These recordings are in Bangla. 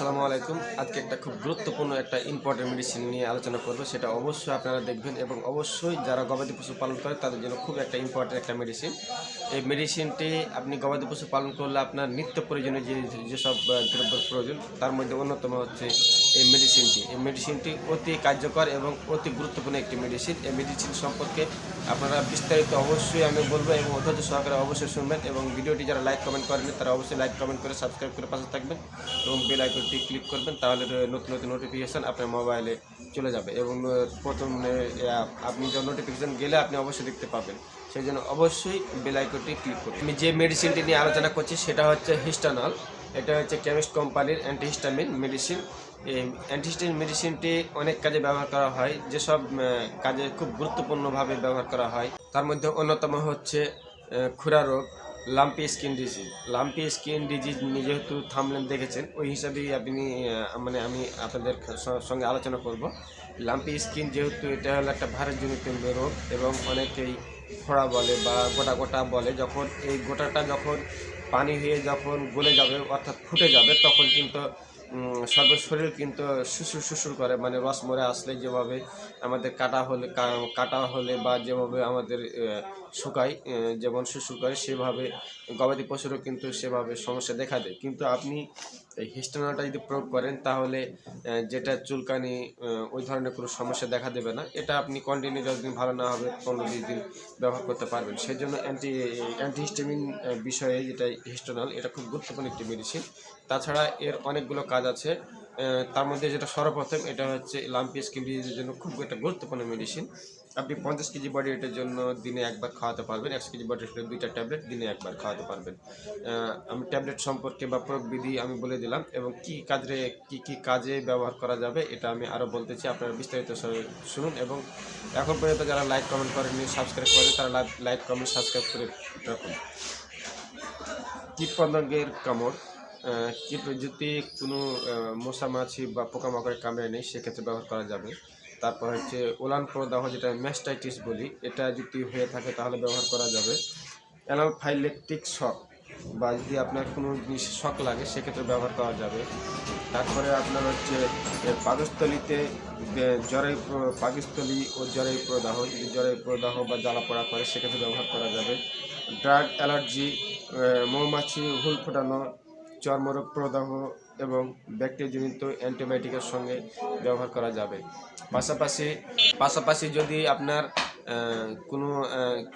আসসালামু আলাইকুম। আজকে একটা খুব গুরুত্বপূর্ণ একটা ইম্পর্টেন্ট মেডিসিন নিয়ে আলোচনা করব। সেটা অবশ্যই আপনারা দেখবেন এবং অবশ্যই যারা গবাদি পশু পালন করে তাদের জন্য খুব একটা ইম্পর্টেন্ট একটা মেডিসিন। এই মেডিসিনটি আপনি গবাদি পশু পালন করলে আপনার নিত্য প্রয়োজনীয় যেসব দ্রব্যের প্রয়োজন তার মধ্যে অন্যতম হচ্ছে এই মেডিসিনটি। এই মেডিসিনটি অতি কার্যকর এবং অতি গুরুত্বপূর্ণ একটি মেডিসিন। এই মেডিসিন সম্পর্কে আপনারা বিস্তারিত অবশ্যই আমি বলবো এবং অত্যন্ত সহকারে অবশ্যই শুনবেন এবং ভিডিওটি যারা লাইক কমেন্ট করেনি তারা অবশ্যই লাইক কমেন্ট করে সাবস্ক্রাইব করে পাশে থাকবেন এবং বেল আইকনটি ক্লিক করবেন, তাহলে নতুন নতুন নোটিফিকেশান আপনার মোবাইলে চলে যাবে এবং প্রথম আপনি যখন নোটিফিকেশান গেলে আপনি অবশ্যই দেখতে পাবেন। সেই জন্য অবশ্যই বেল আইকনটি ক্লিক করবেন। আমি যে মেডিসিনটি নিয়ে আলোচনা করছি সেটা হচ্ছে হিস্টানল। এটা হচ্ছে কেমিস্ট কোম্পানির অ্যান্টিহিস্টামিন মেডিসিন। এই অ্যান্টিহিস্টামিন মেডিসিনটি অনেক কাজে ব্যবহার করা হয়, যেসব কাজে খুব গুরুত্বপূর্ণভাবে ব্যবহার করা হয় তার মধ্যে অন্যতম হচ্ছে খুরা রোগ, lumpy skin disease. Lumpy skin disease যেহেতু থামলেন দেখেছেন, ওই হিসাবেই আমি আপনাদের সঙ্গে আলোচনা করব। লাম্পি স্কিন যেহেতু এটা হলো একটা ভাইরাসজনিত রোগ এবং অনেকেই ফোড়া বলে বা গোটা গোটা বলে, যখন এই গোটাটা যখন পানি হয়ে যখন গলে যাবে অর্থাৎ ফুটে যাবে তখন কিন্তু শরীর কিন্তু শুশুর করে, মানে রস মরে আসলে যেভাবে আমাদের কাটা হলে বা যেভাবে আমাদের শুকায় যেমন শুশুর করে, সেভাবে গবাদি পশুরও কিন্তু সেভাবে সমস্যা দেখা দেয়। কিন্তু আপনি এই হিস্টানলটা যদি প্রয়োগ করেন তাহলে যেটা চুলকানি ওই ধরনের কোনো সমস্যা দেখা দেবে না। এটা আপনি কন্টিনিউ যতদিন ভালো না হবে 15-20 দিন ব্যবহার করতে পারবেন। সেই জন্য অ্যান্টিহিস্টামিন বিষয়ে যেটা হিস্টানল, এটা খুব গুরুত্বপূর্ণ একটি মেডিসিন। তাছাড়া এর অনেকগুলো কাজ আছে, তার মধ্যে যেটা সর্বপ্রথম এটা হচ্ছে লাম্পি স্কিন ডিজিজের জন্য খুব একটা গুরুত্বপূর্ণ মেডিসিন। আপনি 50 কেজি বডি ওয়েটের জন্য দিনে একবার খাওয়াতে পারবেন, 100 কেজি বডি ওয়েটের 2টা ট্যাবলেট দিনে একবার খাওয়াতে পারবেন। আমি ট্যাবলেট সম্পর্কে বা প্রয়োগ বিধি আমি বলে দিলাম এবং কী কাজে ব্যবহার করা যাবে এটা আমি আরও বলতেছি, আপনারা বিস্তারিত শুনুন। এবং এখন পর্যন্ত যারা লাইক কমেন্ট করেননি, সাবস্ক্রাইব করেন, তারা লাইক কমেন্ট সাবস্ক্রাইব করে রাখুন। কীটপতঙ্গের কামড়, যদি কোনো মশা মাছি বা পোকামাকড়ের কামড়ে নেই সেক্ষেত্রে ব্যবহার করা যাবে। তারপর হচ্ছে ওলান প্রদাহ, যেটা ম্যাস্টাইটিস বলি, এটা যদি হয়ে থাকে তাহলে ব্যবহার করা যাবে। অ্যানাফাইল্যাক্টিক শক, বা যদি আপনার কোনো জিনিস শক লাগে সেক্ষেত্রে ব্যবহার করা যাবে। তারপরে আপনার হচ্ছে পাকস্থলীতে পাকস্থলী ও জ্বরের প্রদাহ, যদি জ্বরের প্রদাহ বা জ্বালা পোড়া করে সেক্ষেত্রে ব্যবহার করা যাবে। ড্রাগ অ্যালার্জি, মৌমাছি হুল ফোটানো, চর্মরোগ প্রদাহ এবং ব্যাকটেরিয়াজনিত অ্যান্টিবায়োটিকের সঙ্গে ব্যবহার করা যাবে। পাশাপাশি যদি আপনার কোনো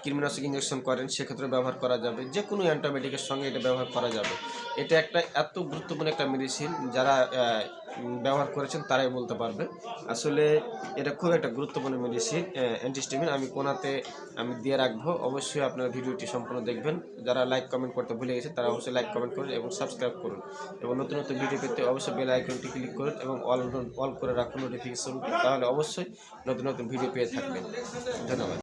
কীটনাশক ইঞ্জেকশন করেন সেক্ষেত্রে ব্যবহার করা যাবে। যে কোনো অ্যান্টিবায়োটিকের সঙ্গে এটা ব্যবহার করা যাবে। এটা একটা এত গুরুত্বপূর্ণ একটা মেডিসিন, যারা ব্যবহার করেছেন তারাই বলতে পারবে। আসলে এটা খুব একটা গুরুত্বপূর্ণ মেডিসিন অ্যান্টিহিস্টামিন। আমি কোনাতে দিয়ে রাখবো, অবশ্যই আপনার ভিডিওটি সম্পূর্ণ দেখবেন। যারা লাইক কমেন্ট করতে ভুলে গেছে তারা অবশ্যই লাইক কমেন্ট করুন এবং সাবস্ক্রাইব করুন এবং নতুন নতুন ভিডিও পেতে অবশ্যই বেল আইকনটি ক্লিক করুন এবং অল করে রাখুন নোটিফিকেশন, তাহলে অবশ্যই নতুন নতুন ভিডিও পেয়ে থাকবেন। ধন্যবাদ।